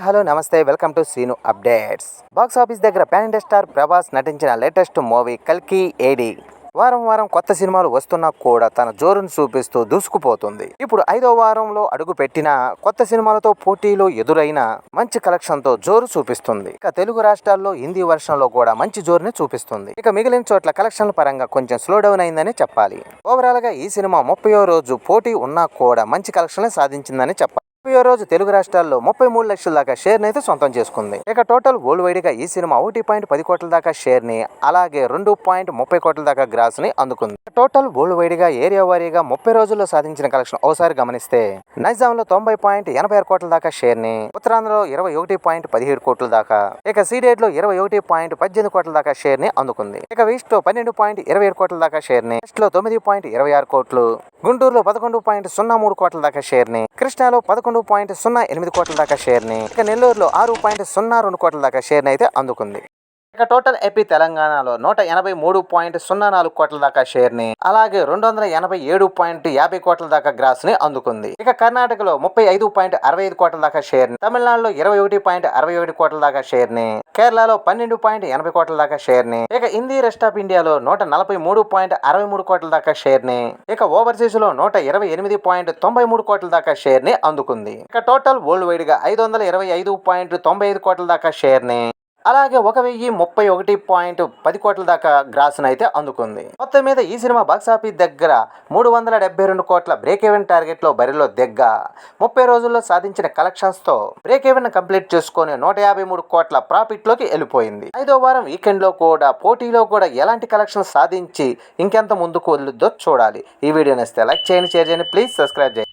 Hello నమస్తే, welcome to Seenu updates. Box office దగ్గర pan India star Prabhas నటించిన లేటెస్ట్ మూవీ కల్కి ఏడి వారం వారం కొత్త సినిమాలు వస్తున్నా కూడా తన జోరును చూపిస్తూ దూసుకుపోతుంది. ఇప్పుడు 5వ వారంలో అడుగు పెట్టిన కొత్త సినిమాలతో పోటీలో ఎదురైన మంచి కలెక్షన్ తో జోరు చూపిస్తుంది. ఇక తెలుగు రాష్ట్రాల్లో హిందీ వర్షంలో కూడా మంచి జోరుని చూపిస్తుంది. ఇక మిగిలిన చోట్ల కలెక్షన్ల పరంగా కొంచెం స్లో డౌన్ అయిందని చెప్పాలి. ఓవరాల్ గా ఈ సినిమా 30వ రోజు పోటీ ఉన్నా కూడా మంచి కలెక్షన్ సాధించిందని చెప్పాలి. 30వ రోజు తెలుగు రాష్ట్రాల్లో 33 లక్షల దాకా షేర్ అయితే సొంతం చేసుకుంది. ఇక టోటల్ వరల్డ్ వైడ్ గా ఈ సినిమా 1.10 కోట్ల దాకా షేర్ ని, అలాగే 2.30 కోట్ల దాకా గ్రాస్ ని అందుకుంది. టోటల్ వరల్డ్ వైడ్ గా ఏరియా వారీగా 30 రోజుల్లో సాధించిన కలెక్షన్ ఒకసారి గమనిస్తే నైజాంలో 90.86 కోట్ల దాకా షేర్ ని, ఉత్తరాంధ్రలో 21.17 కోట్ల దాకా, ఇక సీడెడ్ లో 21.18 కోట్ల దాకా షేర్ ని అందుకుంది. ఇక వెస్ట్ లో 12.27 కోట్ల దాకా షేర్ ని, వెస్ట్ లో 9.26 కోట్లు, గుంటూరులో 11.03 కోట్ల దాకా షేర్ ని, కృష్ణాలో 11.08 కోట్ల దాకా షేర్ ని, ఇక నెల్లూరులో 6.02 కోట్ల దాకా షేర్ ని అయితే అందుకుంది. ఇక టోటల్ ఏపీ తెలంగాణలో 183.04 కోట్ల దాకా షేర్ ని, అలాగే 287.50 కోట్ల దాకా గ్రాస్ ని అందుకుంది. ఇక కర్ణాటకలో 35.65 కోట్ల దాకా షేర్ ని, తమిళనాడులో 21.61 కోట్ల దాకా షేర్ ని, కేరళలో 12.80 కోట్ల దాకా షేర్ ని, ఇక హిందీ రెస్ట్ ఆఫ్ ఇండియాలో 143.63 కోట్ల దాకా షేర్ ని, ఇక ఓవర్సీస్ లో 128.93 కోట్ల దాకా షేర్ ని అందుకుంది. ఇక టోటల్ వరల్డ్ వైడ్ గా 525.95 కోట్ల దాకా షేర్ ని, అలాగే 1031.10 కోట్ల దాకా గ్రాస్ అయితే అందుకుంది. మొత్తం మీద ఈ సినిమా బాక్సాఫీస్ దగ్గర 372 కోట్ల బ్రేక్ ఈవెన్ టార్గెట్ లో బరిలో దిగ్గ 30 రోజుల్లో సాధించిన కలెక్షన్స్ తో బ్రేక్ ఈవెన్ కంప్లీట్ చేసుకుని 153 కోట్ల ప్రాఫిట్ లోకి వెళ్ళిపోయింది. 5వ వారం వీకెండ్ లో కూడా పోటీలో కూడా ఎలాంటి కలెక్షన్ సాధించి ఇంకెంత ముందుకు వెళ్ళొద్దో చూడాలి. ఈ వీడియో నచ్చితే లైక్ చేయండి, షేర్ చేయండి, ప్లీజ్ సబ్స్క్రైబ్ చేయండి.